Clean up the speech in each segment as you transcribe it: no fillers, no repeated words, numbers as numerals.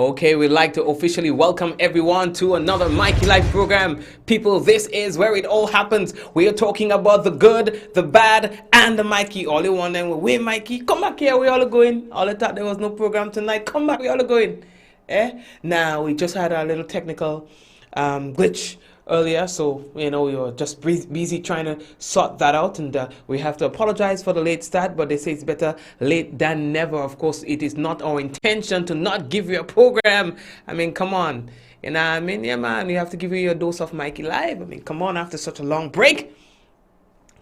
Okay, we'd like to officially welcome everyone to another Mikey Life program. People, this is where it all happens. We are talking about the good, the bad, and the Mikey. All you want them, wait, Mikey, come back here. We all are going. All I thought there was no program tonight. Come back. We all are going. Now we just had a little technical glitch earlier, so we were just busy trying to sort that out, and we have to apologize for the late start, but they say it's better late than never. Of course, it is not our intention to not give you a program. I mean, come on, yeah, man, we have to give you your dose of Mikey Live. I mean, come on, after such a long break.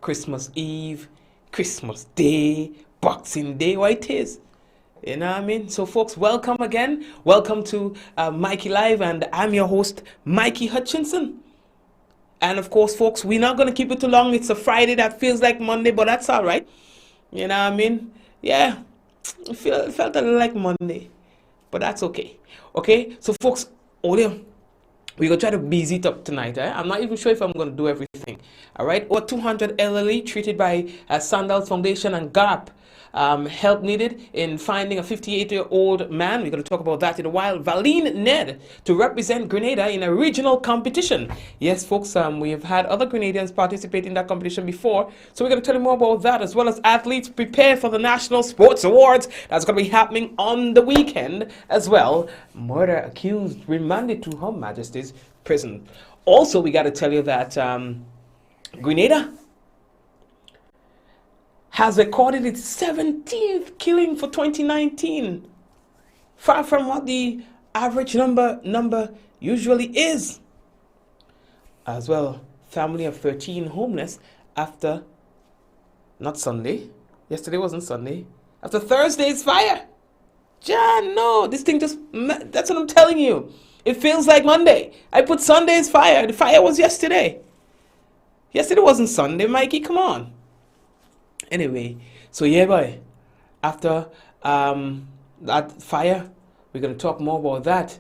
Christmas Eve, Christmas Day, Boxing Day, what it is. You know what I mean? So, folks, welcome again. Welcome to Mikey Live, and I'm your host, Mikey Hutchinson. And, of course, folks, we're not going to keep it too long. It's a Friday that feels like Monday, but that's all right. You know what I mean? Yeah, it felt a little like Monday, but that's okay. Okay? So, folks, we're going to try to busy it up tonight. I'm not even sure if I'm going to do everything. All right? Over 200 elderly treated by Sandals Foundation and GARP. Help needed in finding a 58-year-old man. We're going to talk about that in a while. Valine Ned to represent Grenada in a regional competition. Yes, folks, we have had other Grenadians participate in that competition before. So we're going to tell you more about that, as well as athletes prepare for the National Sports Awards. That's going to be happening on the weekend as well. Murder accused remanded to Her Majesty's prison. Also, we got to tell you that Grenada has recorded its 17th killing for 2019, far from what the average number usually is. As well, family of 13 homeless after, not Sunday, yesterday wasn't Sunday, after Thursday's fire. John, no, this thing just, that's what I'm telling you. It feels like Monday. I put Sunday's fire, the fire was yesterday. Yesterday wasn't Sunday, Mikey, come on. Anyway, so yeah, boy, after that fire, we're going to talk more about that.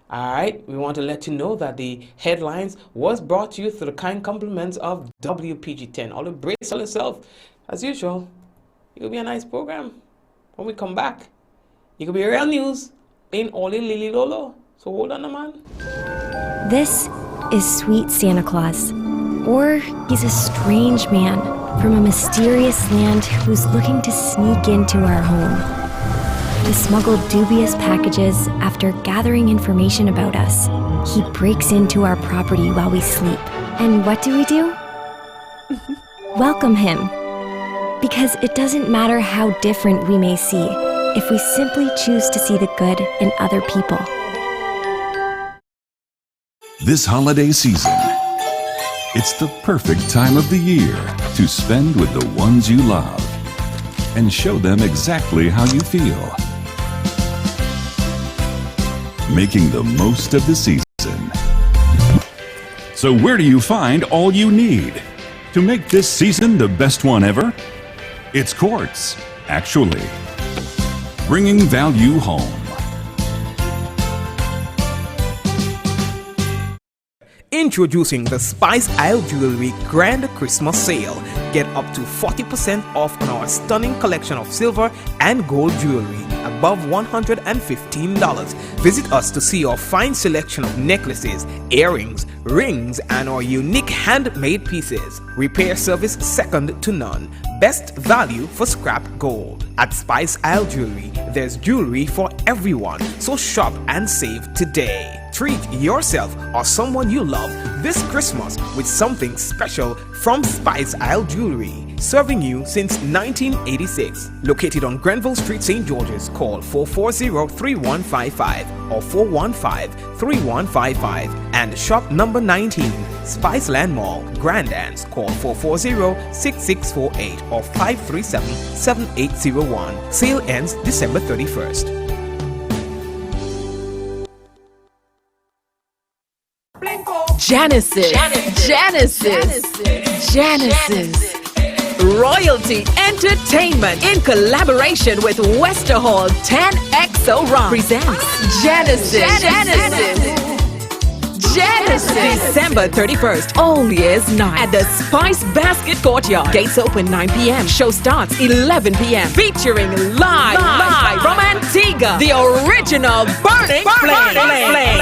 All right, we want to let you know that the headlines was brought to you through the kind compliments of WPG10. All the brace on yourself. As usual, it will be a nice program. When we come back, it will be real news in Oli Lily Lolo. So hold on, man. This is Sweet Santa Claus. Or he's a strange man from a mysterious land who's looking to sneak into our home. He smuggled dubious packages after gathering information about us. He breaks into our property while we sleep. And what do? Welcome him. Because it doesn't matter how different we may see, if we simply choose to see the good in other people. This holiday season, it's the perfect time of the year to spend with the ones you love and show them exactly how you feel. Making the most of the season. So where do you find all you need to make this season the best one ever? It's Quartz, actually. Bringing value home. Introducing the Spice Isle Jewelry Grand Christmas Sale. Get up to 40% off on our stunning collection of silver and gold jewelry above $115. Visit us to see our fine selection of necklaces, earrings, rings, and our unique handmade pieces. Repair service second to none. Best value for scrap gold. At Spice Isle Jewelry, there's jewelry for everyone, so shop and save today. Treat yourself or someone you love this Christmas with something special from Spice Isle Jewelry. Serving you since 1986. Located on Grenville Street, St. George's. Call 440-3155 or 415-3155. And shop number 19, Spiceland Mall, Grand Anse. Call 440-6648 or 537-7801. Sale ends December 31st. Genesis. Royalty Entertainment in collaboration with Westerhall 10XO Ron presents Genesis December 31st, all year's night at the Spice Basket Courtyard. Gates open 9 p.m. Show starts 11 p.m. Featuring live from Antigua, the original Burning Flame.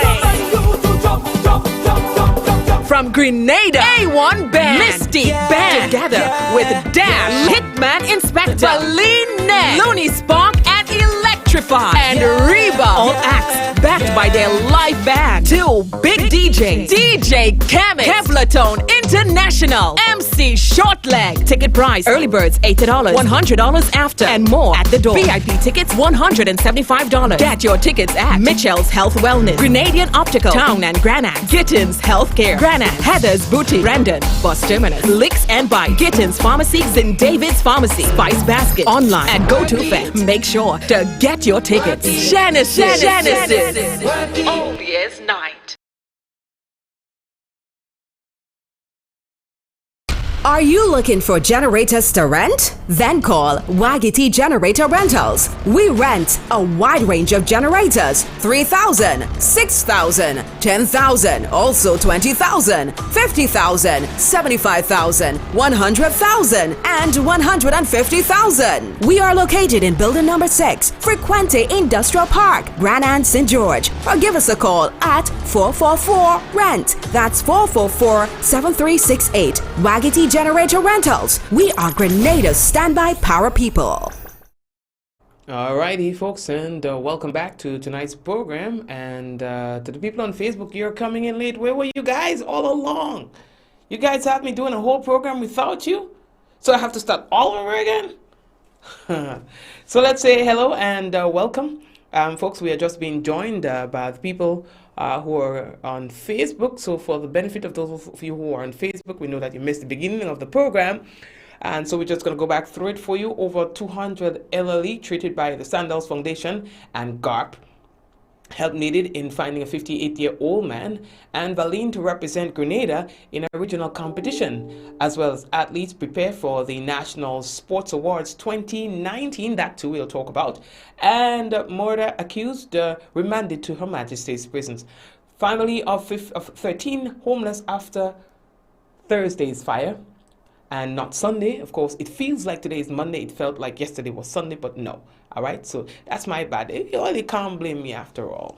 From Grenada, A1 Band, Misty Band, together with Dash, Hitman Inspector, Valine, Looney Spark, and Electrify, and Reba. All acts backed by their live band. 2 big DJs, DJ Kemet, Kevlatone International, MC Shortleg. Ticket price, early birds $80, $100 after, and more at the door. VIP tickets $175. Get your tickets at Mitchell's Health Wellness, Grenadian Optical, Town and Granite, Gittins Healthcare, Granite, Heather's Boutique, Brandon, Bus Terminus, Licks and Bike, Gittins Pharmacy, St. David's Pharmacy, Spice Basket, online at GoToFest. Make sure to get your tickets. Genesis. All year's night. Are you looking for generators to rent? Then call Wagity Generator Rentals. We rent a wide range of generators: 3,000, 6,000, 10,000, also 20,000, 50,000, 75,000, 100,000, and 150,000. We are located in building number 6, Frequente Industrial Park, Brannan, St. George. Or give us a call at 444-RENT. That's 444-7368. Wagity Generator Rentals. We are Grenada's standby power people. Alrighty, folks, and welcome back to tonight's program. And to the people on Facebook, you're coming in late. Where were you guys all along? You guys had me doing a whole program without you, so I have to start all over again. So let's say hello and welcome, folks. We are just being joined by the people who are on Facebook. So for the benefit of those of you who are on Facebook, we know that you missed the beginning of the program, and so we're just going to go back through it for you. Over 200 elderly treated by the Sandals Foundation and GARP. Help needed in finding a 58-year-old man, and Valine to represent Grenada in a regional competition, as well as athletes prepare for the National Sports Awards 2019. That too we'll talk about. And murder accused remanded to Her Majesty's prisons. Family of 13 homeless after Thursday's fire. And not Sunday. Of course, it feels like today is Monday. It felt like yesterday was Sunday, but no. All right, so that's my bad. You only can't blame me after all.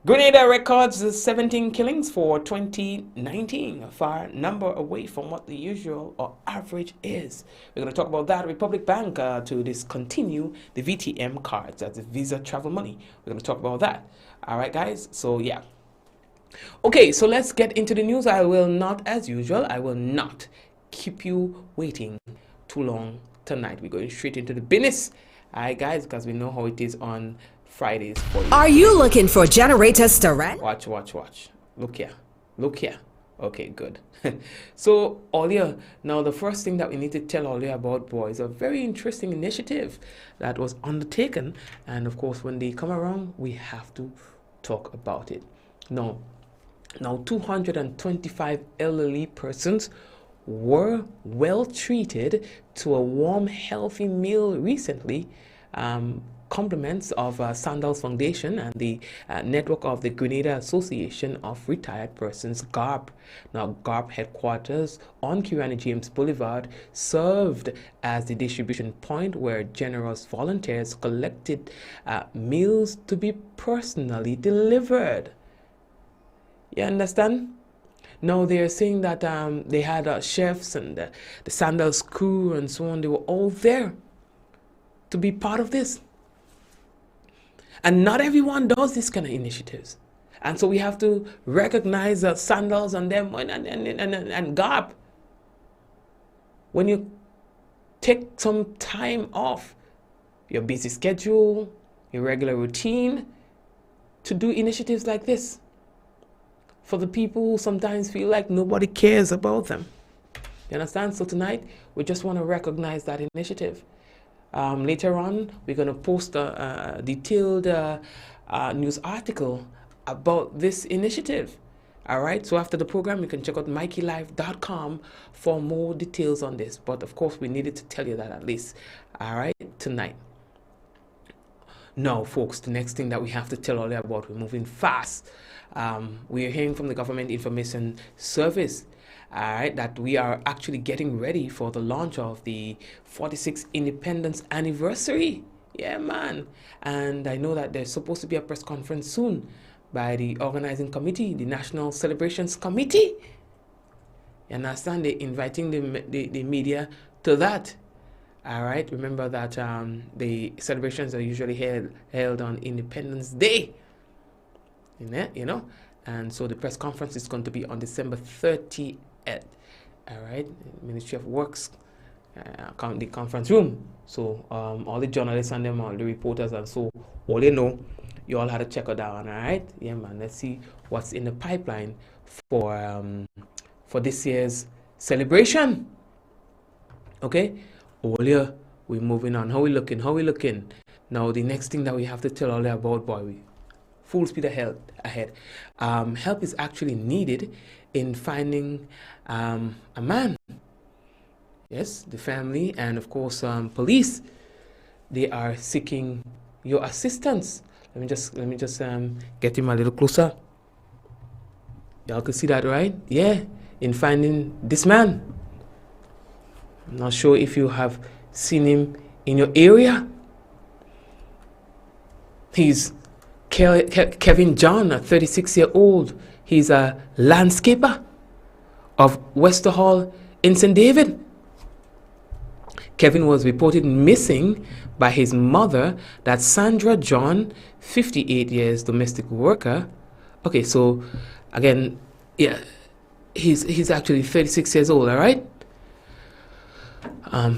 Grenada records 17 killings for 2019, a far number away from what the usual or average is. We're going to talk about that. Republic Bank to discontinue the VTM cards, that's the Visa Travel Money. We're going to talk about that. All right, guys, so yeah. Okay, so let's get into the news. I will not, as usual, I will not keep you waiting too long tonight. We're going straight into the business. Alright guys, because we know how it is on Fridays for you. Are you looking for generators to rent? Watch. Look here. Okay, good. So Olia, now the first thing that we need to tell Olia about, boys, a very interesting initiative that was undertaken, and of course when they come around we have to talk about it. Now 225 elderly persons were well treated to a warm, healthy meal recently. Compliments of Sandals Foundation and the network of the Grenada Association of Retired Persons, GARP. Now, GARP headquarters on Kirani James Boulevard served as the distribution point where generous volunteers collected meals to be personally delivered. You understand? Now they're saying that they had chefs and the Sandals crew and so on. They were all there to be part of this. And not everyone does this kind of initiatives. And so we have to recognize Sandals and them and GARP. When you take some time off your busy schedule, your regular routine, to do initiatives like this, for the people who sometimes feel like nobody cares about them. You understand? So tonight, we just want to recognize that initiative. Later on, we're going to post a detailed news article about this initiative. All right? So after the program, you can check out mikeylive.com for more details on this. But of course, we needed to tell you that at least. All right? Tonight. Now, folks, the next thing that we have to tell all you about, we're moving fast. We are hearing from the Government Information Service, all right, that we are actually getting ready for the launch of the 46th Independence Anniversary. Yeah, man. And I know that there's supposed to be a press conference soon by the organizing committee, the National Celebrations Committee. You understand? They're inviting the media to that. All right. Remember that the celebrations are usually held on Independence Day. You know, and so the press conference is going to be on December 30th. All right. Ministry of Works, the conference room. So all the journalists and them, all the reporters, and so all they know, you all had to check it out. All right. Yeah, man. Let's see what's in the pipeline for this year's celebration. Okay. Earlier, we're moving on. How we looking? Now, the next thing that we have to tell all about, boy, we full speed ahead. Help is actually needed in finding a man. Yes, the family and of course police. They are seeking your assistance. Let me just get him a little closer. Y'all can see that, right? Yeah, in finding this man. I'm not sure if you have seen him in your area. He's Kevin John, a 36-year-old. He's a landscaper of Wester Hall in St. David. Kevin was reported missing by his mother, that's Sandra John, 58 years, domestic worker. Okay, so again, yeah, he's actually 36 years old, all right?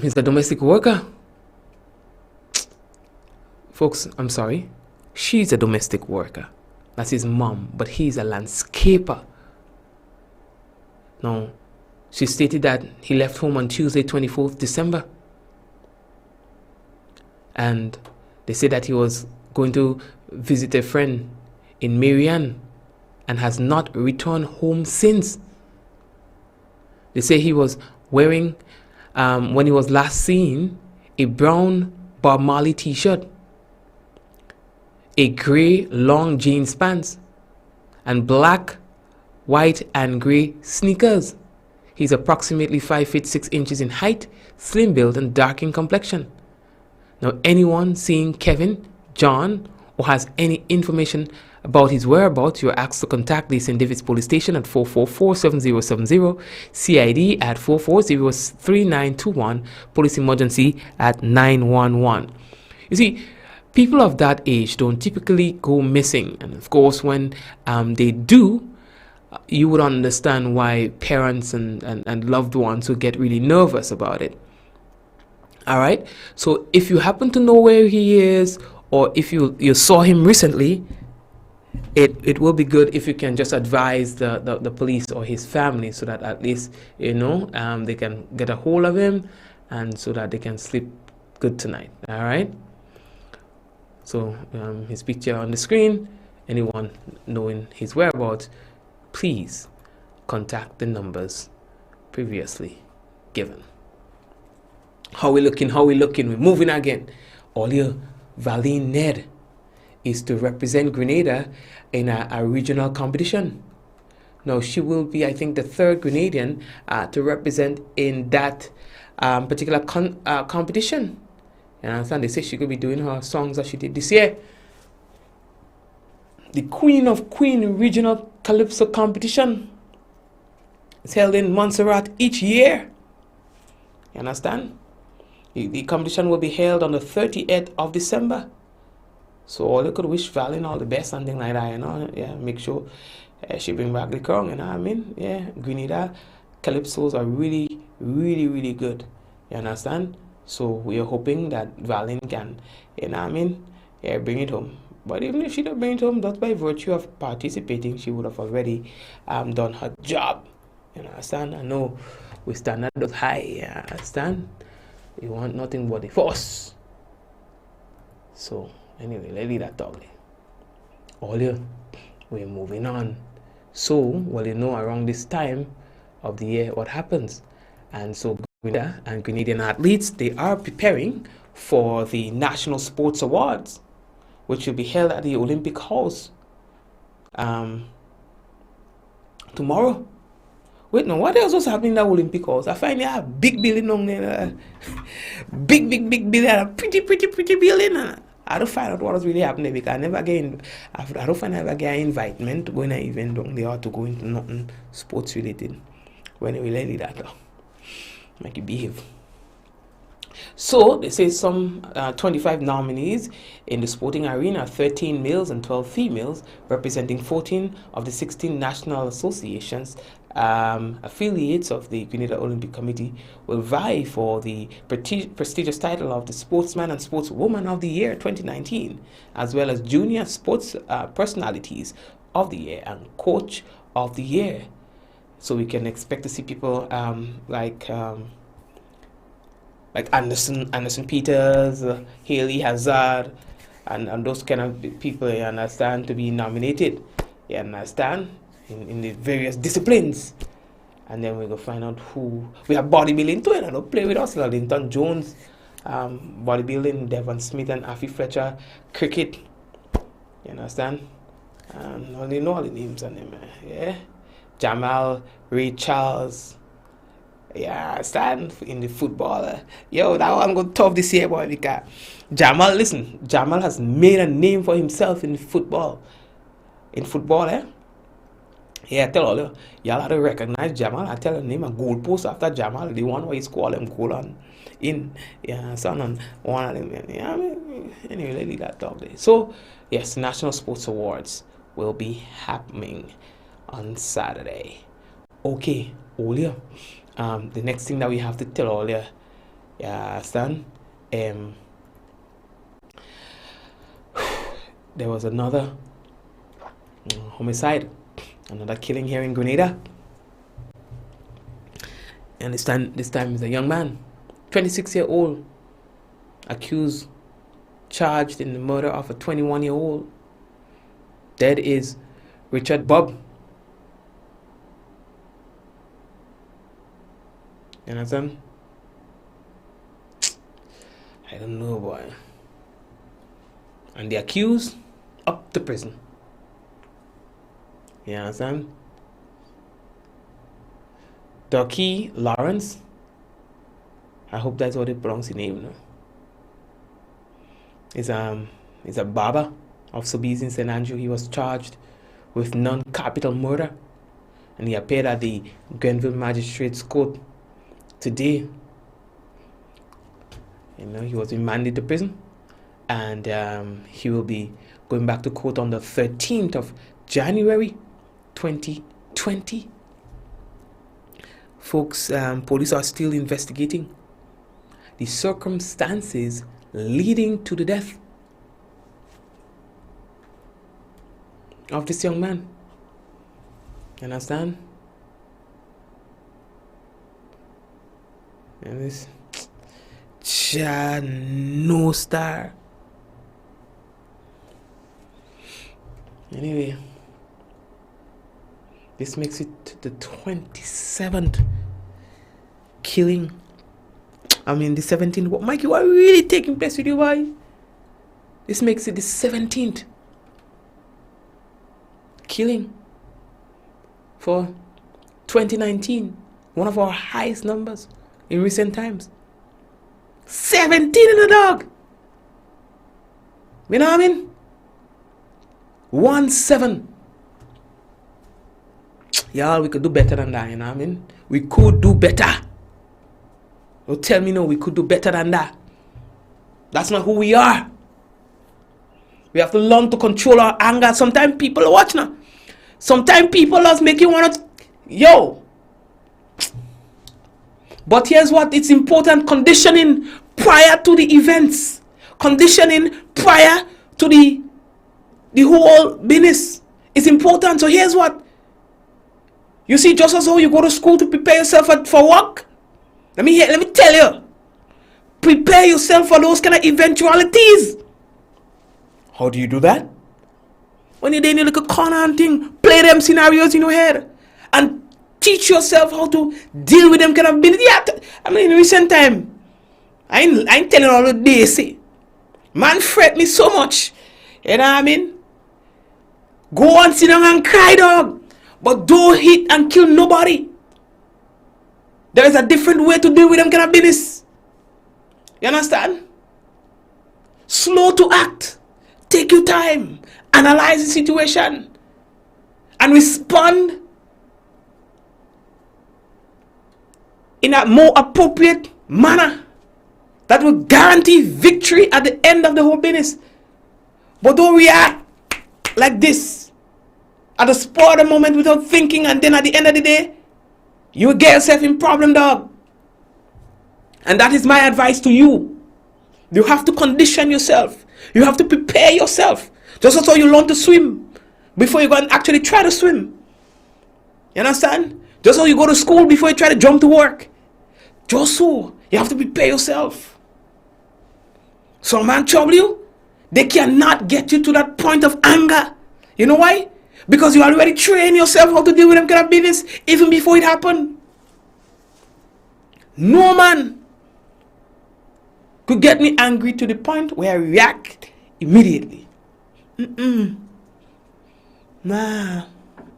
He's a domestic worker. Folks, I'm sorry. She's a domestic worker. That's his mom, but he's a landscaper. Now, she stated that he left home on Tuesday, 24th December. And they say that he was going to visit a friend in Marianne and has not returned home since. They say he was wearing, when he was last seen, a brown Bob Marley t-shirt, a grey long jeans pants, and black, white, and grey sneakers. He's approximately 5 feet 6 inches in height, slim build, and dark in complexion. Now, anyone seeing Kevin John or has any information about his whereabouts, you're asked to contact the St. David's Police Station at 444-7070, CID at 440-3921, Police Emergency at 911. You see, people of that age don't typically go missing. And of course, when they do, you would understand why parents and loved ones would get really nervous about it. All right. So if you happen to know where he is, or if you saw him recently, it will be good if you can just advise the police or his family, so that at least, you know, they can get a hold of him, and so that they can sleep good tonight. All right. So his picture on the screen. Anyone knowing his whereabouts, please contact the numbers previously given. How we looking? We're moving again. Olia Valine Ned is to represent Grenada in a regional competition. Now, she will be, I think, the third Grenadian to represent in that particular competition. You understand? They say she could be doing her songs that she did this year. The Queen of Queen Regional Calypso Competition is held in Montserrat each year. You understand? The competition will be held on the 30th of December. So all you could wish Valin all the best, something like that, you know. Yeah, make sure she bring back the crown, you know what I mean? Yeah, Grenada Calypsos are really, really, really good. You understand? So we are hoping that Valin can, you know what I mean? Yeah, bring it home. But even if she don't bring it home, that's by virtue of participating. She would have already done her job. You understand? I know we stand at those high, you understand? You want nothing but the force. So anyway, let's leave that talk. Earlier, we're moving on. So, well, you know, around this time of the year, what happens? And so Grenada and Grenadian athletes, they are preparing for the National Sports Awards. which will be held at the Olympic House tomorrow. Wait, no, what else was happening in the Olympic House? I find a big building down there. Big building. A pretty building. I don't find out what was really happening because I don't find I ever get an invitement to go in an event down there or to go into nothing sports related. When it really that make you behave. So they say some 25 nominees in the sporting arena, 13 males and 12 females, representing 14 of the 16 national associations affiliates of the Grenada Olympic Committee, will vie for the prestigious title of the Sportsman and Sportswoman of the Year 2019, as well as Junior Sports Personalities of the Year and Coach of the Year. So we can expect to see people like Anderson Peters, Haley Hazard, and those kind of people, you understand, to be nominated. You understand? In the various disciplines. And then we're going to find out who. We have bodybuilding too, and don't play with us. Linton Jones, bodybuilding, Devon Smith and Afi Fletcher, cricket. You understand? Only know all the names on them. Yeah? Jamal, Ray Charles. Yeah, stand in the football. Yo, that one go tough this year, boy. Because Jamal has made a name for himself in football. In football, Yeah, I tell all you, y'all have to recognize Jamal. I tell the name a goalpost after Jamal, the one where he scored them goal on in. Yeah, son on one of them. Yeah, I mean, anyway, let me leave that talk there. So, yes, National Sports Awards will be happening on Saturday. Okay, Olia. The next thing that we have to tell all you, Stan, there was another homicide, another killing here in Grenada, and this time is a young man, 26-year-old, accused, charged in the murder of a 21-year-old. Dead is Richard Bob. You understand? I don't know, boy. And the accused up to prison. You understand? Ducky Lawrence. I hope that's what they pronounce his name. No? Is a barber of Sobeys in St. Andrew. He was charged with non-capital murder, and he appeared at the Grenville Magistrates Court today. You know, he was remanded to prison, and he will be going back to court on the 13th of January 2020. Folks, police are still investigating the circumstances leading to the death of this young man. You understand? And this no star. Anyway, this makes it the 27th killing. I mean, the 17th. What, Mikey, what really taking place with you, boy? This makes it the 17th killing for 2019. One of our highest numbers in recent times. 17 in the dog. You know what I mean? 1-7. Y'all, we could do better than that, you know what I mean? We could do better. Don't tell me no, we could do better than that. That's not who we are. We have to learn to control our anger. Sometimes people watch now. Sometimes people just make you want to, yo. But here's what, it's important, conditioning prior to the events. Conditioning prior to the whole business. It's important. So here's what. You see, just as how you go to school to prepare yourself for work. Let me tell you. Prepare yourself for those kind of eventualities. How do you do that? When you're in your little corner and thing, play them scenarios in your head. And teach yourself how to deal with them kind of business. Yeah, I mean, in recent time, I ain't telling all the day, see. Man fret me so much. You know what I mean? Go on, sit down and cry, dog. But don't hit and kill nobody. There is a different way to deal with them kind of business. You understand? Slow to act. Take your time. Analyze the situation. And respond in a more appropriate manner that will guarantee victory at the end of the whole business. But don't react like this at the spur of the moment without thinking, and then at the end of the day, you will get yourself in problem, dog. And that is my advice to you. You have to condition yourself. You have to prepare yourself. Just as how you learn to swim before you go and actually try to swim. You understand? Just how you go to school before you try to jump to work. Just so you have to prepare yourself. Some man trouble you, they cannot get you to that point of anger. You know why? Because you already trained yourself how to deal with them kind of business even before it happened. No man could get me angry to the point where I react immediately. Nah.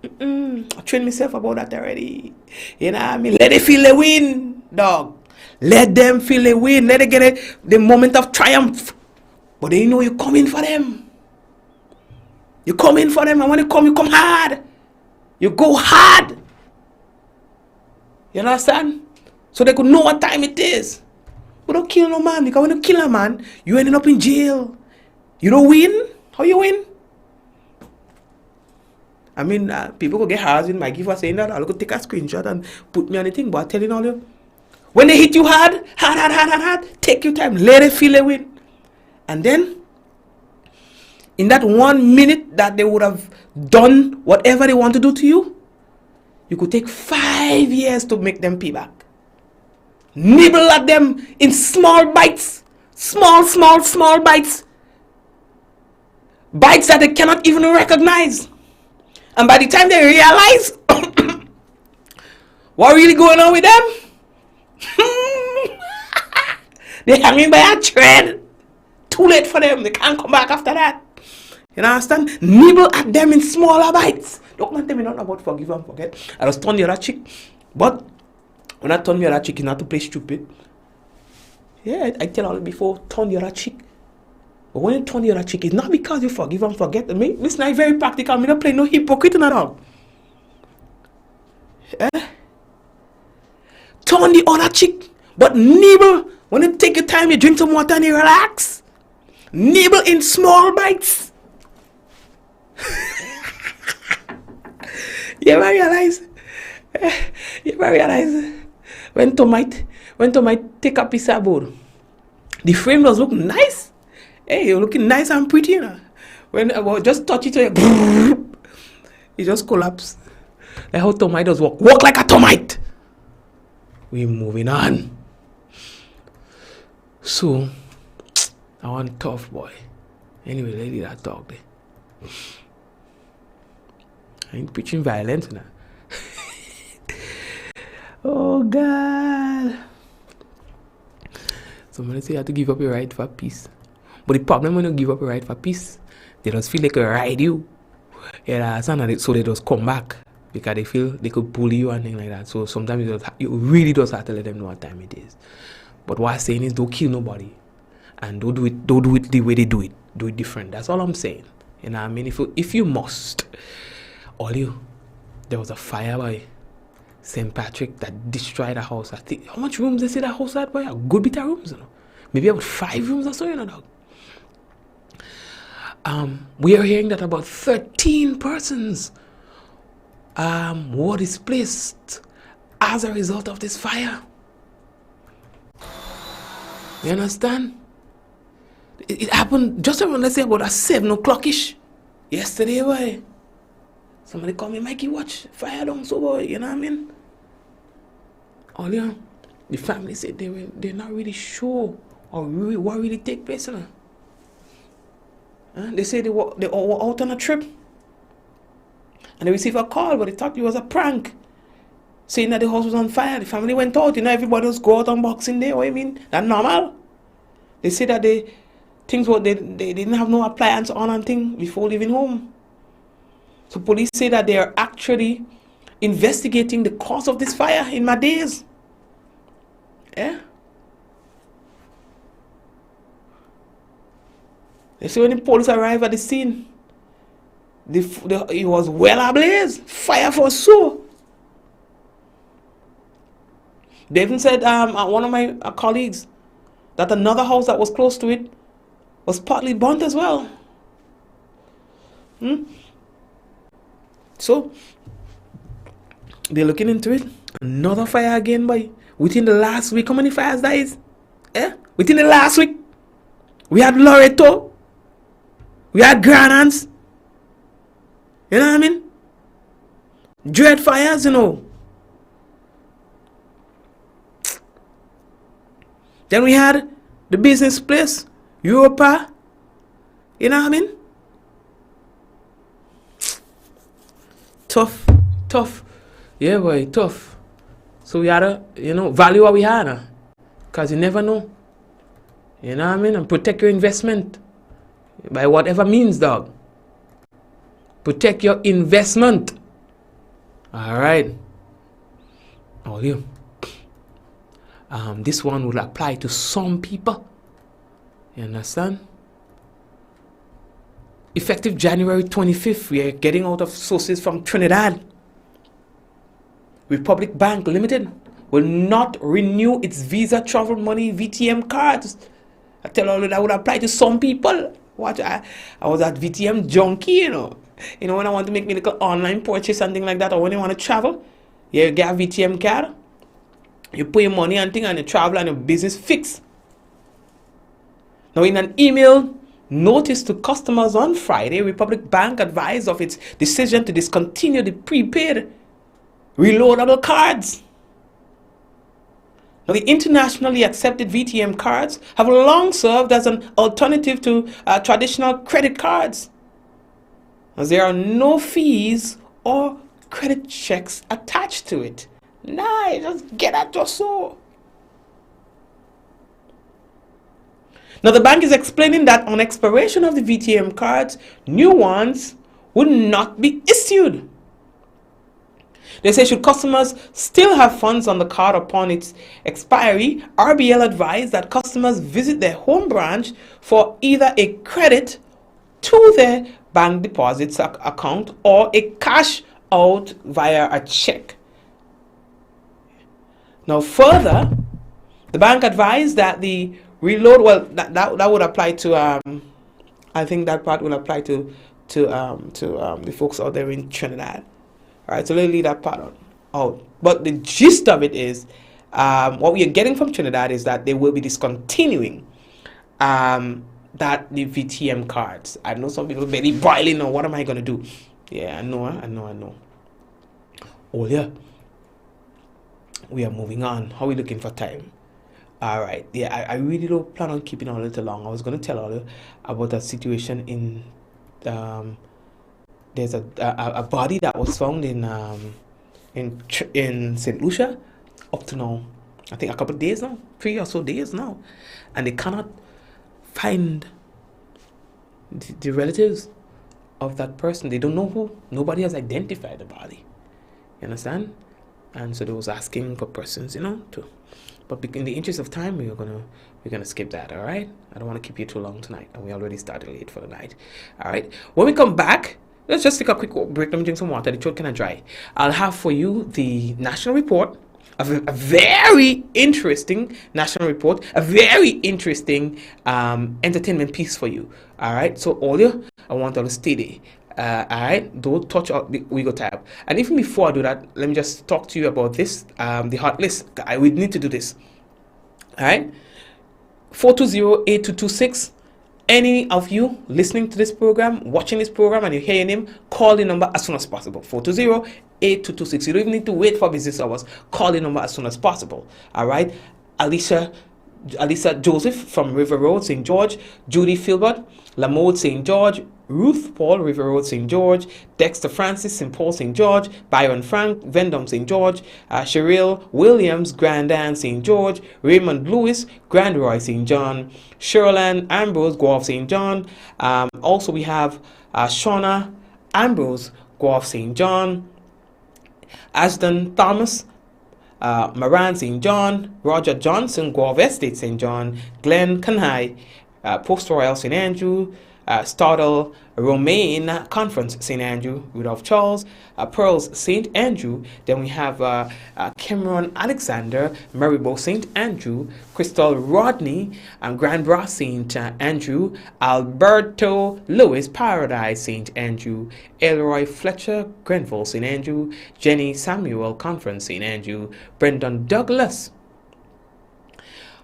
I trained myself about that already. You know what I mean? Let it feel the win, dog. Let them feel the win. Let it get the moment of triumph. But they know you come in for them. You come in for them, and when you come hard. You go hard. You understand? So they could know what time it is. But don't kill no man, because when you kill a man, you ended up in jail. You don't win. How you win? I mean, people could get hard with Mikey for saying that. I'll go take a screenshot and put me on the thing. But I'm telling all you, when they hit you hard, take your time. Let it feel a win. And then, in that 1 minute that they would have done whatever they want to do to you, you could take 5 years to make them pay back. Nibble at them in small bites. Small bites. Bites that they cannot even recognize. And by the time they realize what really going on with them, they're hanging by a thread. Too late for them. They can't come back after that. You understand? Nibble at them in smaller bites. Don't tell me nothing about forgive and forget. I just turn the other cheek. But when I turn the other cheek, it's not to play stupid. Yeah, I tell you before, turn the other cheek. But when you turn the other cheek, it's not because you forgive and forget. It's not very practical. I'm not playing no hypocrite at all. Turn the other cheek. But nibble. When you take your time, you drink some water and you relax. Nibble in small bites. You ever realize when tomato take a piece of board, the frame does look nice. Hey, you're looking nice and pretty, you know. When I just touch it, it just collapse. Like how tomatoes walk like a tomato. We're moving on. So, I want tough boy. Anyway, lady that talk there. I ain't preaching violence now. Oh God. Somebody say you have to give up your right for peace. But the problem when you give up your right for peace, they just feel like they ride you. Yeah, so they just come back because they feel they could bully you and things like that. So sometimes you really just have to let them know what time it is. But what I'm saying is don't kill nobody. And don't do it the way they do it. Do it different. That's all I'm saying. You know what I mean? If you must, there was a fire by St. Patrick that destroyed a house. I think how much rooms they say that house had, boy? A good bit of rooms, you know. Maybe about 5 rooms or so, you know, dog. We are hearing that about 13 persons were displaced as a result of this fire. You understand? It happened just around, let's say, about 7 o'clock-ish. Yesterday, boy. Somebody called me, Mikey, watch fire down so, boy. You know what I mean? Earlier, the family said they're not really sure or what really take place, you know. They say they were out on a trip. And they received a call, but they thought it was a prank. Saying that the house was on fire. The family went out, you know, everybody was go out on Boxing Day. What you mean? That's normal. They say that things were they didn't have no appliance on and thing before leaving home. So police say that they are actually investigating the cause of this fire in my days. Yeah. They say when the police arrived at the scene, it was well ablaze, fire for sure. They even said, one of my colleagues, that another house that was close to it was partly burnt as well. So they're looking into it. Another fire again, boy. Within the last week, how many fires that is? Within the last week, we had Loreto, we had Granans. You know what I mean? Dread fires, you know. Then we had the business place, Europa. You know what I mean? Tough. Yeah, boy, tough. So we had to, value what we had. Because you never know. You know what I mean? And protect your investment. By whatever means, dog. Protect your investment. Alright. Oh, you. This one will apply to some people. You understand? Effective January 25th, we are getting out of sources from Trinidad. Republic Bank Limited will not renew its Visa Travel Money VTM cards. I tell all that would apply to some people. Watch, I was at VTM junkie, you know. When I want to make me little online purchase, something like that, or when you want to travel, you get a VTM card. You put your money and thing and you travel and your business fix. Now in an email notice to customers on Friday, Republic Bank advised of its decision to discontinue the prepaid reloadable cards. Now the internationally accepted VTM cards have long served as an alternative to traditional credit cards, as there are no fees or credit checks attached to it. Nah, just get at your soul. Now the bank is explaining that on expiration of the VTM cards, new ones would not be issued. They say should customers still have funds on the card upon its expiry, RBL advised that customers visit their home branch for either a credit to their bank deposits account or a cash out via a check. Now further, the bank advised that the reload, well, that would apply to, I think that part will apply to the folks out there in Trinidad. All right, so let's leave that part out. But the gist of it is, what we are getting from Trinidad is that they will be discontinuing the VTM cards. I know some people very boiling on what am I going to do. Yeah, I know. Oh yeah. We are moving on. How are we looking for time? All right. Yeah, I really don't plan on keeping on a little long. I was going to tell all you about a situation in there's a body that was found in St. Lucia up to now. I think a couple of days now, 3 or so days now, and they cannot find the relatives of that person. They don't know who. Nobody has identified the body. You understand? And so they was asking for persons, but in the interest of time, we're gonna skip that. All right. I don't want to keep you too long tonight, and we already started late for the night. All right. When we come back, let's just take a quick break. Let me drink some water. The throat kind of dry. I'll have for you the national report, a very interesting national report, a very interesting entertainment piece for you. All right. So all you, I want all to stay there. Alright, don't touch the Wiggle tab. And even before I do that, let me just talk to you about this, the hot list. We need to do this. Alright, 420-8226. Any of you listening to this program, watching this program, and you hear your name, call the number as soon as possible. 420-8226. You don't even need to wait for business hours. Call the number as soon as possible. Alright, Alicia Joseph from River Road, St. George, Judy Filbert, Lamode, St. George, Ruth Paul, River Road, St. George, Dexter Francis, St. Paul, St. George, Byron Frank, Vendome, St. George, Cheryl Williams, Grand Anne, St. George, Raymond Lewis, Grand Roy, St. John, Sherland Ambrose, Guelph, St. John. Also we have Shauna Ambrose, Guelph, St. John, Ashton Thomas, Moran, St. John, Roger Johnson, Guelph Estate, St. John, Glenn Kanhai, Post Royal, St. Andrew, Startle Romaine Conference, St. Andrew, Rudolph Charles, Pearls, St. Andrew. Then we have Cameron Alexander, Maribo, St. Andrew, Crystal Rodney, Grand Bras, St. Andrew, Alberto Lewis, Paradise, St. Andrew, Elroy Fletcher, Grenville, St. Andrew, Jenny Samuel, Conference, St. Andrew, Brendan Douglas,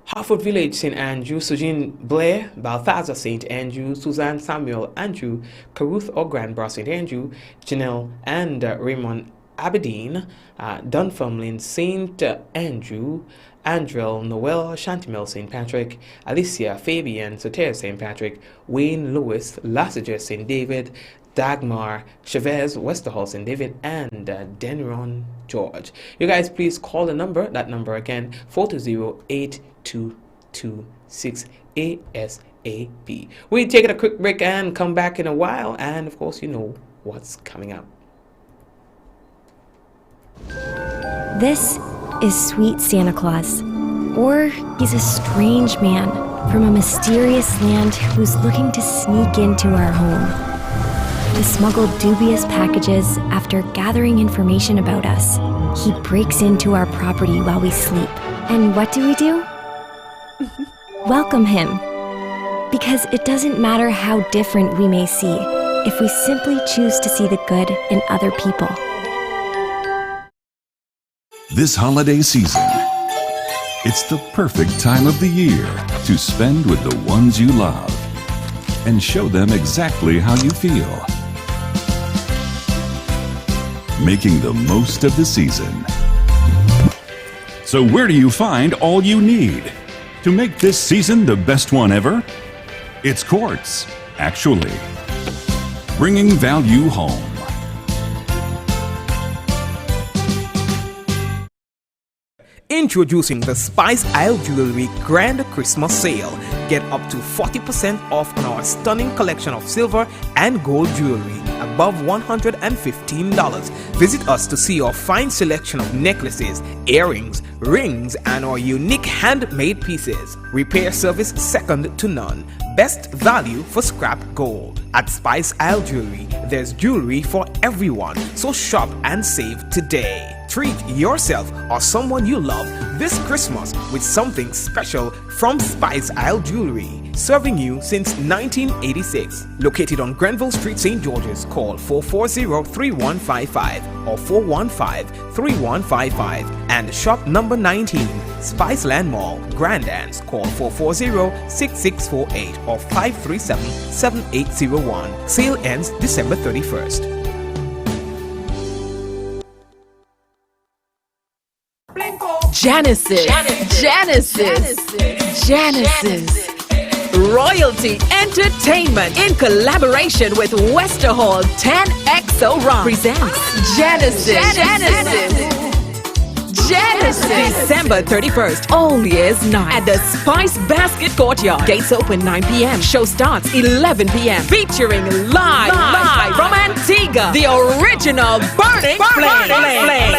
Harford Village, St. Andrew, Sujin Blair, Balthazar, St. Andrew, Suzanne Samuel, Andrew, Caruth or Grand Bras, St. Andrew, Janelle and Raymond Aberdeen, Dunfermline, St. Andrew, Andrel, Noel, Shantimel, St. Patrick, Alicia, Fabian, Soter, St. Patrick, Wayne Lewis, Lassager, St. David, Dagmar, Chavez, Westerhall, St. David, and Denron George. You guys please call the number, that number again, 420-8226 ASAP. We'll take a quick break and come back in a while, and of course you know what's coming up. This is Sweet Santa Claus, or he's a strange man from a mysterious land who's looking to sneak into our home. He smuggled dubious packages after gathering information about us. He breaks into our property while we sleep. And what do? Welcome him. Because it doesn't matter how different we may see, if we simply choose to see the good in other people. This holiday season, it's the perfect time of the year to spend with the ones you love and show them exactly how you feel. Making the most of the season. So where do you find all you need to make this season the best one ever? It's Quartz, actually. Bringing value home. Introducing the Spice Isle Jewelry Grand Christmas Sale. Get up to 40% off on our stunning collection of silver and gold jewelry above $115. Visit us to see our fine selection of necklaces, earrings, rings, and our unique handmade pieces. Repair service second to none. Best value for scrap gold. At Spice Isle Jewelry, there's jewelry for everyone, so shop and save today. Treat yourself or someone you love this Christmas with something special from Spice Isle Jewelry. Serving you since 1986. Located on Grenville Street, St. George's. Call 440-3155 or 415-3155. And shop number 19, Spiceland Mall, Grand Anse. Call 440-6648 or 537-7801. Sale ends December 31st. Genesis. Royalty Entertainment in collaboration with Westerhall 10XO Rock presents Genesis. December 31st, All Year's Night at the Spice Basket Courtyard. Gates open 9 p.m. Show starts 11 p.m. Featuring live from Antigua, the original Burning Flame.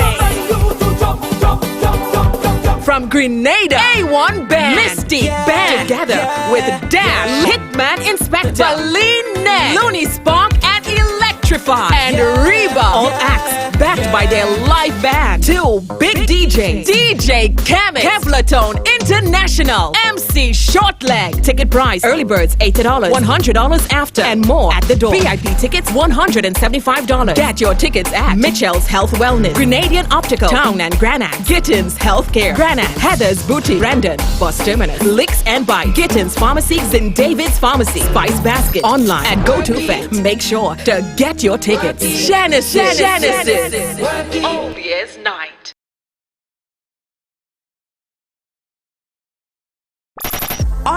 From Grenada, A1 Band, Misty Band, together with Dash, Hitman Inspector, Valine, Looney Spark, and Electrify, and Reba. All acts backed by their live band. 2 big DJs, DJ Chemix, Kevlatone International, MC Shortleg. Ticket price, early birds $80, $100 after, and more at the door. VIP tickets $175. Get your tickets at Mitchell's Health Wellness, Grenadian Optical, Town and Granite, Gittins Healthcare, Granite, Heather's Boutique, Brandon, Bus Terminus, Licks and Bike, Gittins Pharmacy, St. David's Pharmacy, Spice Basket, online and GoToFest. Make sure to get your tickets. Genesis. All Year's Night.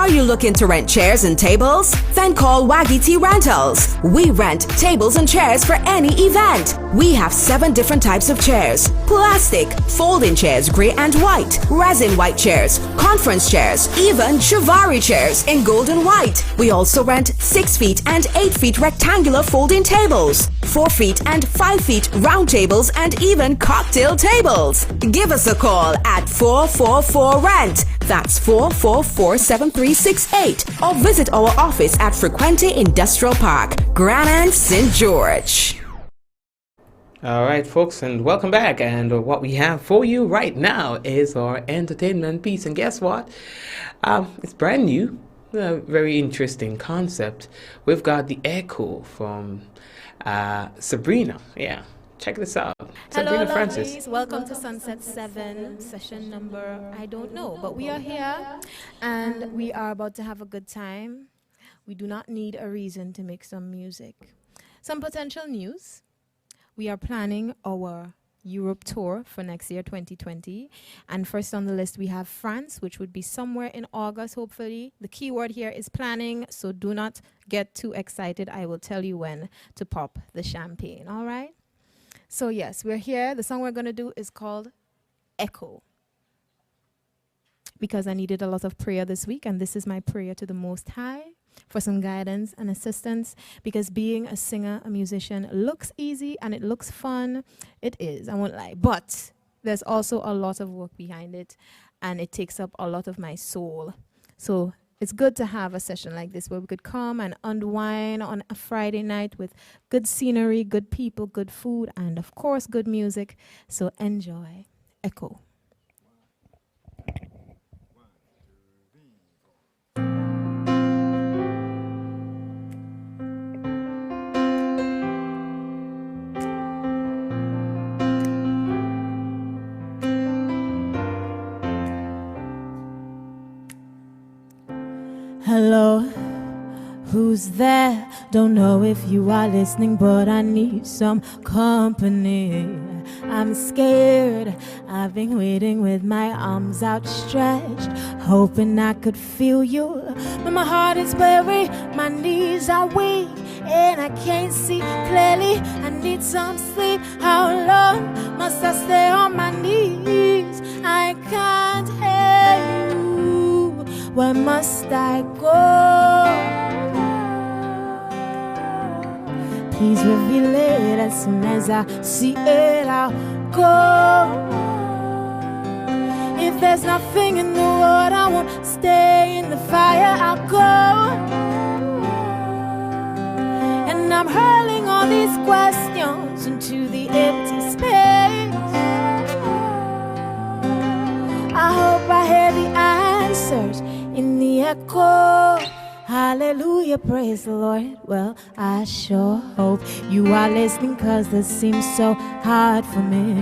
Are you looking to rent chairs and tables? Then call Waggy T Rentals. We rent tables and chairs for any event. We have 7 different types of chairs: plastic, folding chairs, gray and white, resin white chairs, conference chairs, even Chivari chairs in gold and white. We also rent 6 feet and 8 feet rectangular folding tables, 4 feet and 5 feet round tables, and even cocktail tables. Give us a call at 444-RENT. That's 444-7368. Or visit our office at Frequente Industrial Park, Grand St. George. All right, folks, and welcome back. And what we have for you right now is our entertainment piece. And guess what? It's brand new. A very interesting concept. We've got the echo from Sabrina. Yeah, check this out. Sabrina Hello, Francis. lovelies. Welcome to Sunset 7, session number, I don't know, but we are here and we are about to have a good time. We do not need a reason to make some music. Some potential news. We are planning our Europe tour for next year, 2020. And first on the list, we have France, which would be somewhere in August, hopefully. The key word here is planning, so do not get too excited. I will tell you when to pop the champagne, all right? So yes, we're here. The song we're going to do is called Echo. Because I needed a lot of prayer this week, and this is my prayer to the Most High for some guidance and assistance, because being a singer, a musician, looks easy and it looks fun. It is, I won't lie. But there's also a lot of work behind it, and it takes up a lot of my soul. So it's good to have a session like this where we could come and unwind on a Friday night with good scenery, good people, good food, and of course, good music. So enjoy. Echo. Hello, who's there? Don't know if you are listening, but I need some company. I'm scared. I've been waiting with my arms outstretched, hoping I could feel you. But my heart is weary, my knees are weak, and I can't see clearly. I need some sleep. How long must I stay on my knees? I can't hear you. Where must I go? Please reveal it. As soon as I see it, I'll go. If there's nothing in the world, I won't stay in the fire. I'll go. And I'm hurling all these questions into the empty space. I hope I hear the answers in the echo. Hallelujah, praise the Lord. Well, I sure hope you are listening, 'cause this seems so hard for me.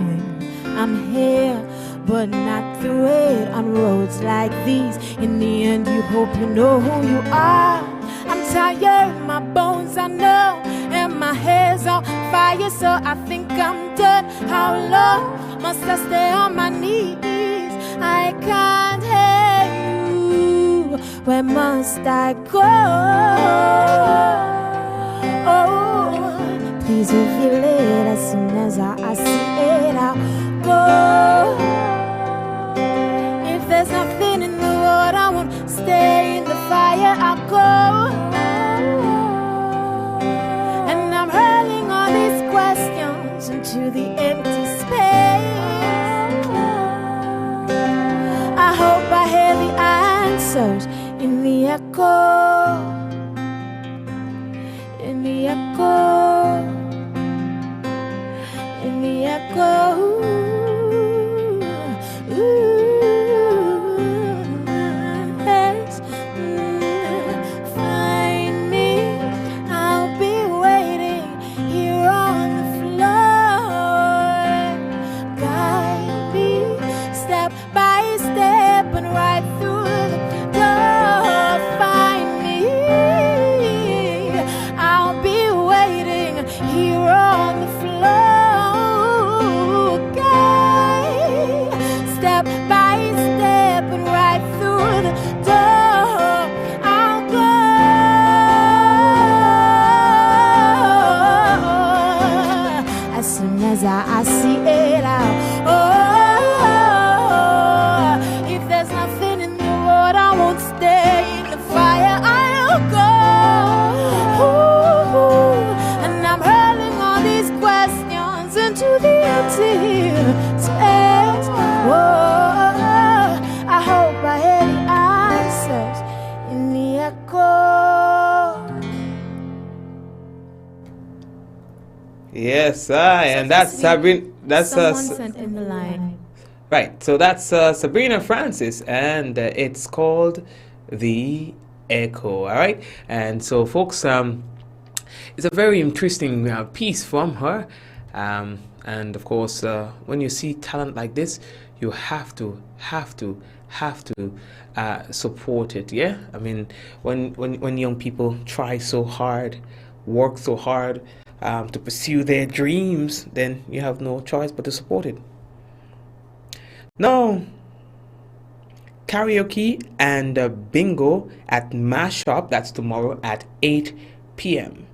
I'm here, but not through it. On roads like these, in the end you hope you know who you are. I'm tired, my bones are numb, and my hair's on fire, so I think I'm done. How long must I stay on my knees? I can't hear you. Where must I go? Oh, please reveal it. As soon as I see it, I'll go. If there's nothing in the world, I won't stay in the fire. I'll go. And I'm hurling all these questions into the empty space. I hope I hear the answers in the echo. In the echo. In the echo. it out. Oh, if there's nothing in the road, I won't stay in the fire. I'll go. Ooh, and I'm hurling all these questions into the empty space. Whoa, I hope I hear the answers in the echo. Yes, and that's Sabrina. That's Someone sent in the line. right. So that's Sabrina Francis, and it's called The Echo. All right, and so folks, it's a very interesting piece from her, and of course, when you see talent like this, you have to support it. Yeah, I mean, when young people try so hard, work so hard to pursue their dreams, then you have no choice but to support it. Now, karaoke and bingo at Mashup, that's tomorrow at 8 p.m.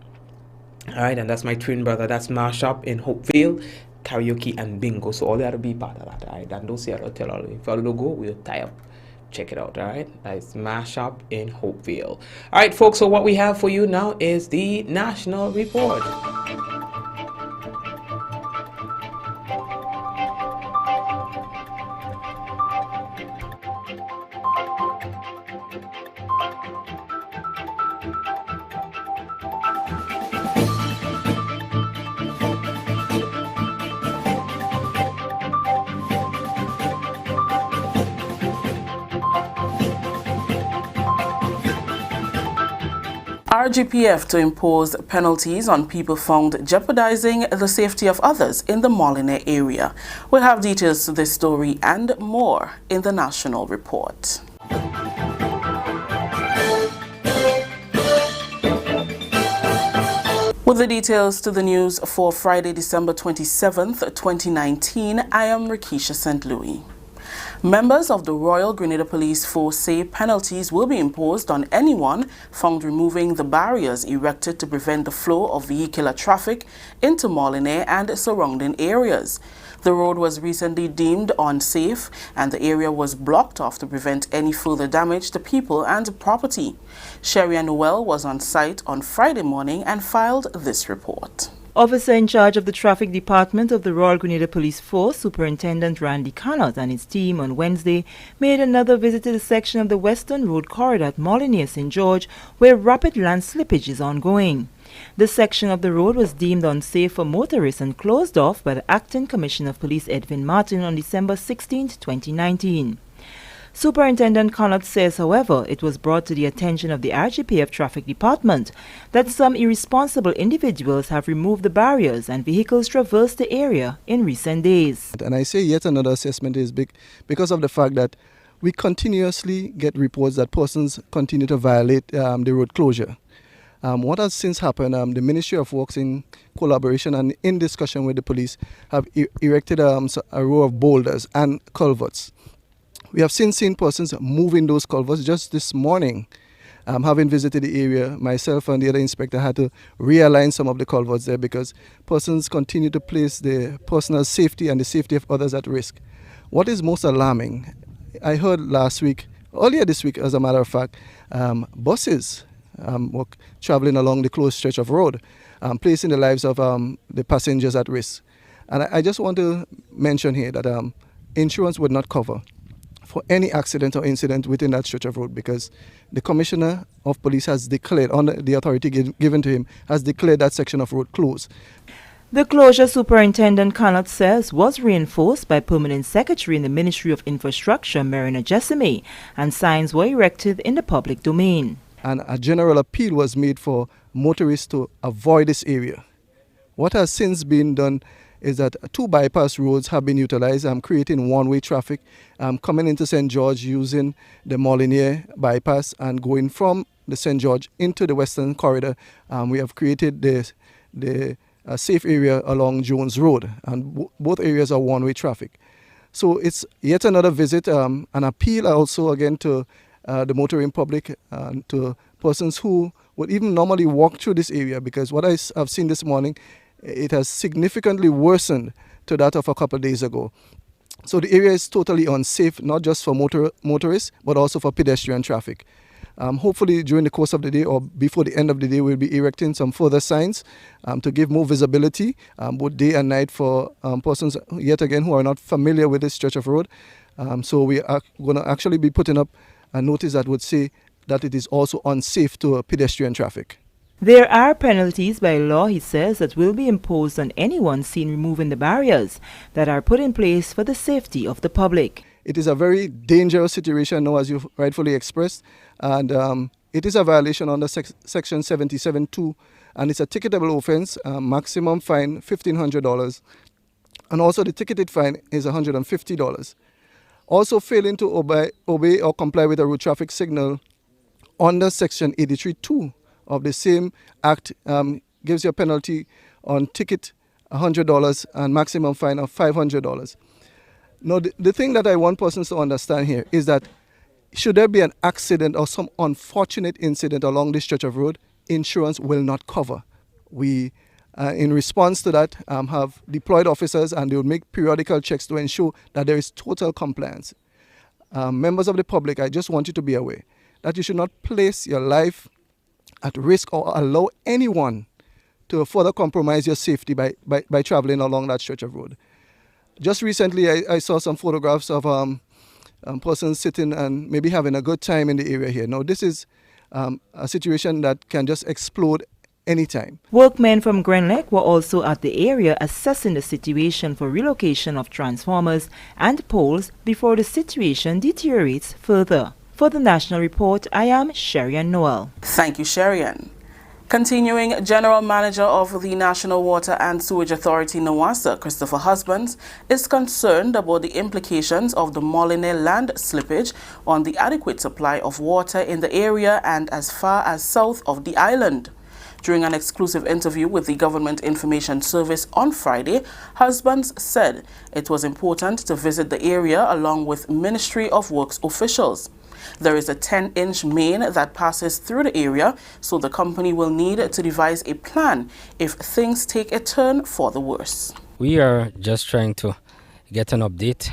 All right, and that's my twin brother. That's Mashup in Hopeville, karaoke and bingo. So all you have to be part of that. All right, and don't say I don't tell all of you. If you don't go, we'll tie up. Check it out. All right, it's Mashup in Hopeville. All right, folks. So what we have for you now is the National Report. RGPF to impose penalties on people found jeopardizing the safety of others in the Molineux area. We'll have details to this story and more in the National Report. With the details to the news for Friday, December 27th, 2019, I am Rikisha St. Louis. Members of the Royal Grenada Police Force say penalties will be imposed on anyone found removing the barriers erected to prevent the flow of vehicular traffic into Molineux and surrounding areas. The road was recently deemed unsafe and the area was blocked off to prevent any further damage to people and property. Sheria Noel was on site on Friday morning and filed this report. Officer in charge of the traffic department of the Royal Grenada Police Force, Superintendent Randy Cannott, and his team on Wednesday made another visit to the section of the Western Road corridor at Molineux, St. George, where rapid land slippage is ongoing. This section of the road was deemed unsafe for motorists and closed off by the Acting Commissioner of Police Edwin Martin on December 16, 2019. Superintendent Cannott says, however, it was brought to the attention of the RGPF Traffic Department that some irresponsible individuals have removed the barriers and vehicles traversed the area in recent days. And I say yet another assessment is big because of the fact that we continuously get reports that persons continue to violate the road closure. What has since happened, the Ministry of Works, in collaboration and in discussion with the police, have erected a row of boulders and culverts. We have since seen persons moving those culverts. Just this morning, having visited the area, myself and the other inspector had to realign some of the culverts there because persons continue to place their personal safety and the safety of others at risk. What is most alarming, I heard earlier this week as a matter of fact, buses were traveling along the closed stretch of road, placing the lives of the passengers at risk. And I just want to mention here that insurance would not cover for any accident or incident within that stretch of road because the Commissioner of Police has declared, on the authority given to him, has declared that section of road closed. The closure, Superintendent Cannott says, was reinforced by Permanent Secretary in the Ministry of Infrastructure, Marina Jessamy, and signs were erected in the public domain. And a general appeal was made for motorists to avoid this area. What has since been done is that two bypass roads have been utilized, creating one-way traffic coming into St. George using the Molineux bypass and going from the St. George into the Western Corridor. We have created the safe area along Jones Road, and both areas are one-way traffic. So it's yet another visit, an appeal also again to the motoring public and to persons who would even normally walk through this area, because what I've seen this morning, it has significantly worsened to that of a couple of days ago. So the area is totally unsafe, not just for motorists, but also for pedestrian traffic. Hopefully during the course of the day or before the end of the day, we'll be erecting some further signs to give more visibility, both day and night, for persons, yet again, who are not familiar with this stretch of road. So we are going to actually be putting up a notice that would say that it is also unsafe to pedestrian traffic. There are penalties by law, he says, that will be imposed on anyone seen removing the barriers that are put in place for the safety of the public. It is a very dangerous situation now, as you've rightfully expressed, and it is a violation under Section 77(2), and it's a ticketable offence, maximum fine $1,500, and also the ticketed fine is $150. Also failing to obey or comply with a road traffic signal under Section 83(2) of the same act gives you a penalty on ticket $100 and maximum fine of $500. Now, the thing that I want persons to understand here is that should there be an accident or some unfortunate incident along this stretch of road, insurance will not cover. We, in response to that, have deployed officers, and they will make periodical checks to ensure that there is total compliance. Members of the public, I just want you to be aware that you should not place your life at risk or allow anyone to further compromise your safety by traveling along that stretch of road. Just recently, I saw some photographs of persons sitting and maybe having a good time in the area here. Now, this is a situation that can just explode anytime. Workmen from Grenlec were also at the area assessing the situation for relocation of transformers and poles before the situation deteriorates further. For the National Report, I am Sherian Noel. Thank you, Sherian. Continuing, General Manager of the National Water and Sewage Authority, NWASA, Christopher Husbands, is concerned about the implications of the Molyneux land slippage on the adequate supply of water in the area and as far as south of the island. During an exclusive interview with the Government Information Service on Friday, Husbands said it was important to visit the area along with Ministry of Works officials. There is a 10-inch main that passes through the area, so the company will need to devise a plan if things take a turn for the worse. We are just trying to get an update.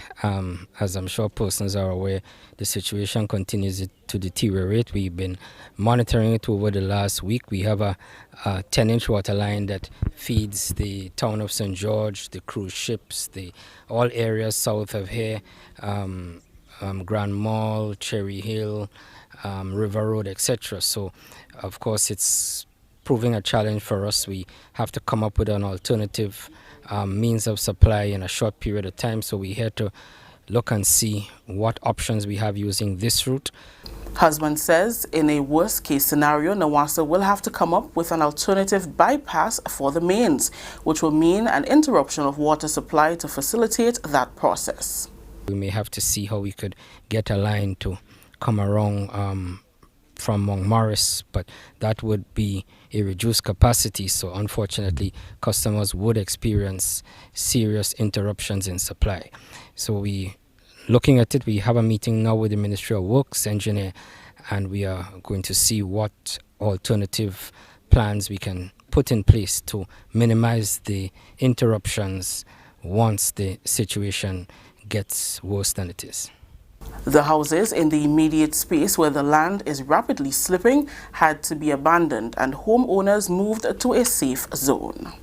As I'm sure persons are aware, the situation continues to deteriorate. We've been monitoring it over the last week. We have a 10-inch water line that feeds the town of St. George, the cruise ships, all areas south of here, Grand Mall, Cherry Hill, River Road, etc. So, of course, it's proving a challenge for us. We have to come up with an alternative means of supply in a short period of time. So we're here to look and see what options we have using this route. Husband says in a worst-case scenario, NWASA will have to come up with an alternative bypass for the mains, which will mean an interruption of water supply to facilitate that process. We may have to see how we could get a line to come around from Mount Morris, but that would be a reduced capacity, so unfortunately customers would experience serious interruptions in supply. So we looking at it, we have a meeting now with the Ministry of Works engineer, and we are going to see what alternative plans we can put in place to minimize the interruptions once the situation gets worse than it is. The houses in the immediate space where the land is rapidly slipping had to be abandoned and homeowners moved to a safe zone.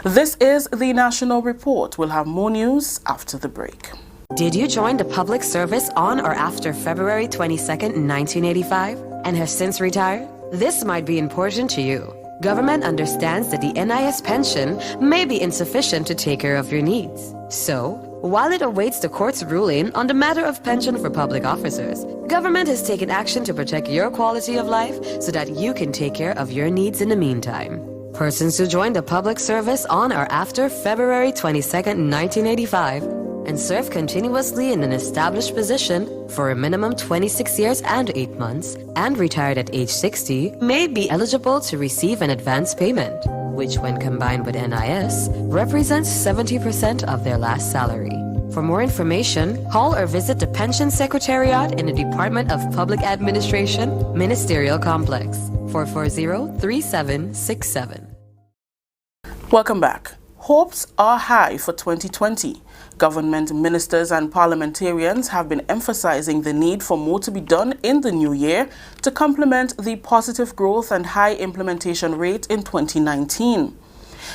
This is the National Report. We'll have more news after the break. Did you join the public service on or after February 22nd, 1985 and have since retired? This might be important to you. Government understands that the NIS pension may be insufficient to take care of your needs. So, while it awaits the court's ruling on the matter of pension for public officers, government has taken action to protect your quality of life so that you can take care of your needs in the meantime. Persons who joined the public service on or after February 22nd, 1985 and serve continuously in an established position for a minimum 26 years and 8 months and retired at age 60 may be eligible to receive an advance payment, which when combined with NIS represents 70% of their last salary. For more information, call or visit the Pension Secretariat in the Department of Public Administration, Ministerial Complex, 440-3767. Welcome back. Hopes are high for 2020. Government ministers and parliamentarians have been emphasizing the need for more to be done in the new year to complement the positive growth and high implementation rate in 2019.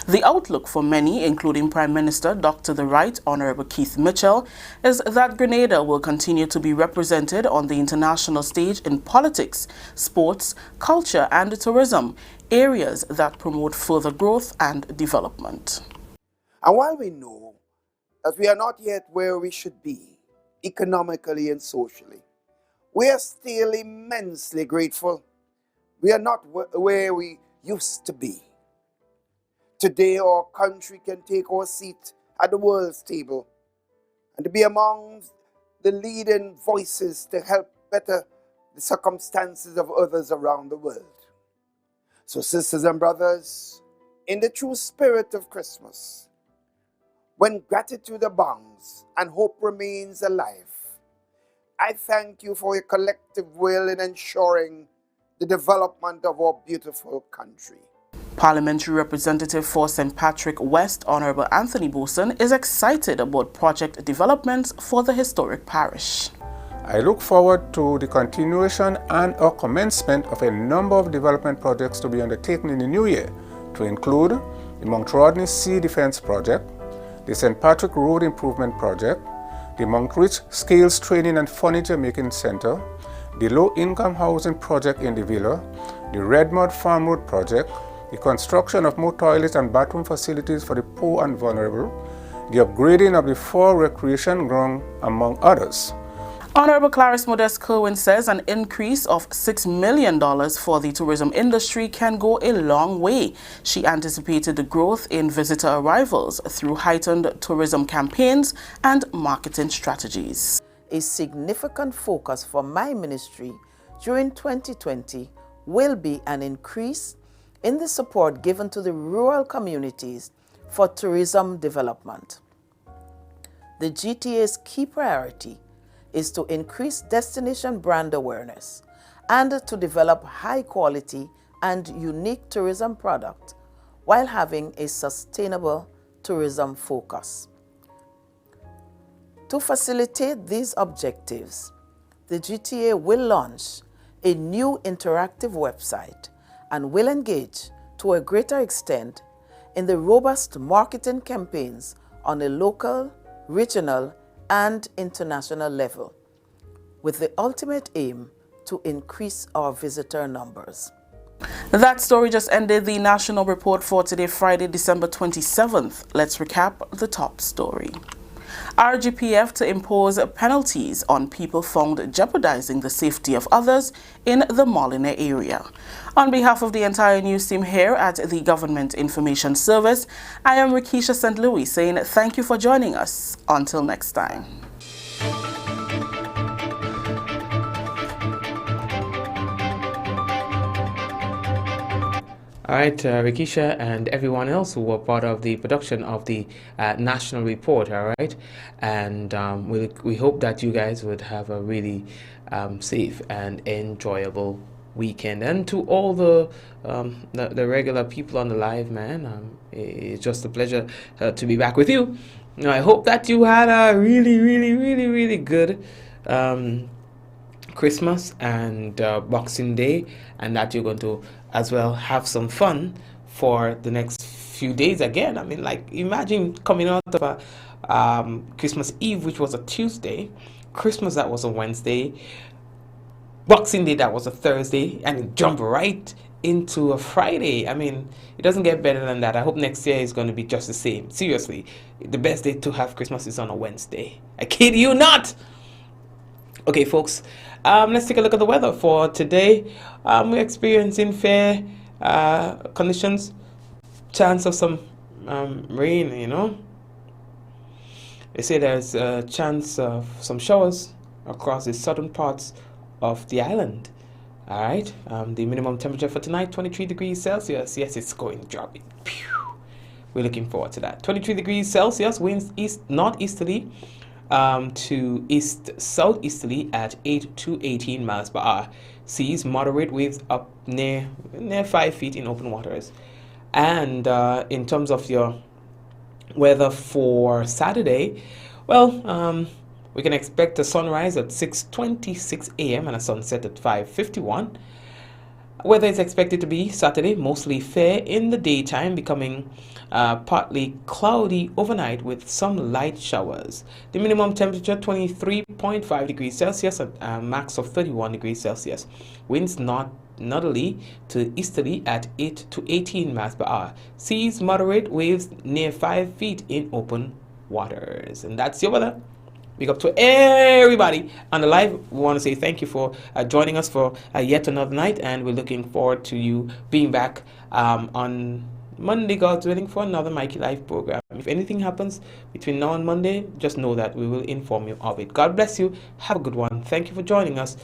The outlook for many, including Prime Minister Dr. The Right Honorable Keith Mitchell, is that Grenada will continue to be represented on the international stage in politics, sports, culture and tourism, areas that promote further growth and development. And while we know that we are not yet where we should be, economically and socially, we are still immensely grateful. We are not where we used to be. Today, our country can take our seat at the world's table and to be among the leading voices to help better the circumstances of others around the world. So, sisters and brothers, in the true spirit of Christmas, when gratitude abounds and hope remains alive, I thank you for your collective will in ensuring the development of our beautiful country. Parliamentary Representative for St. Patrick West, Honorable Anthony Boson, is excited about project developments for the historic parish. I look forward to the continuation and or commencement of a number of development projects to be undertaken in the new year, to include the Mount Rodney Sea Defense Project, the St. Patrick Road Improvement Project, the Mount Rich Skills Training and Furniture Making Center, the Low Income Housing Project in the Villa, the Redmond Farm Road Project, the construction of more toilets and bathroom facilities for the poor and vulnerable, the upgrading of the 4 recreation grounds, among others. Honorable Clarice Modest Kerwin says an increase of $6 million for the tourism industry can go a long way. She anticipated the growth in visitor arrivals through heightened tourism campaigns and marketing strategies. A significant focus for my ministry during 2020 will be an increase in the support given to the rural communities for tourism development. The GTA's key priority is to increase destination brand awareness and to develop high-quality and unique tourism product while having a sustainable tourism focus. To facilitate these objectives, the GTA will launch a new interactive website and will engage to a greater extent in the robust marketing campaigns on a local, regional, and international level, with the ultimate aim to increase our visitor numbers. That story just ended the national report for today, Friday, December 27th. Let's recap the top story. RGPF to impose penalties on people found jeopardizing the safety of others in the Molina area. On behalf of the entire news team here at the Government Information Service, I am Rikisha St. Louis saying thank you for joining us. Until next time. All right, Rikisha and everyone else who were part of the production of the national report, all right? And we hope that you guys would have a really safe and enjoyable weekend. And to all the regular people on the live, man, it's just a pleasure to be back with you. I hope that you had a really good Christmas and Boxing Day, and that you're going to as well have some fun for the next few days again. I mean, like, imagine coming out of a Christmas Eve, which was a Tuesday, Christmas that was a Wednesday, Boxing Day that was a Thursday, and jump right into a Friday. I mean, it doesn't get better than that. I hope next year is going to be just the same. Seriously, the best day to have Christmas is on a Wednesday. I kid you not. Okay, folks, let's take a look at the weather for today. We're experiencing fair conditions, chance of some rain, you know. They say there's a chance of some showers across the southern parts of the island. All right, the minimum temperature for tonight, 23 degrees Celsius. Yes, it's going to drop it. We're looking forward to that. 23 degrees Celsius, winds northeasterly to east-southeasterly at 8 to 18 miles per hour. Seas moderate waves up near 5 feet in open waters. And in terms of your Weather for Saturday, well, we can expect a sunrise at 6:26 a.m. and a sunset at 5:51. Weather is expected to be Saturday mostly fair in the daytime, becoming partly cloudy overnight with some light showers. The minimum temperature 23.5 degrees Celsius and a max of 31 degrees Celsius. Winds northerly to easterly at 8 to 18 miles per hour. Seas moderate, waves near 5 feet in open waters. And that's your weather. Big up to everybody on the live. We want to say thank you for joining us for yet another night, and we're looking forward to you being back on Monday, God's willing, for another Mikey Live program. If anything happens between now and Monday, just know that we will inform you of it. God bless you. Have a good one. Thank you for joining us.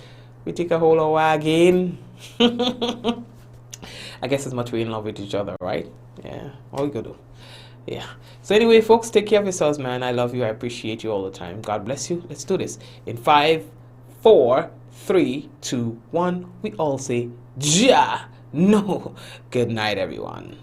We take a whole hour again. I guess as much we're in love with each other, right? Yeah, all we gotta do. Yeah. So anyway, folks, take care of yourselves, man. I love you. I appreciate you all the time. God bless you. Let's do this. In 5, 4, 3, 2, 1, we all say, Ja. No. Good night, everyone.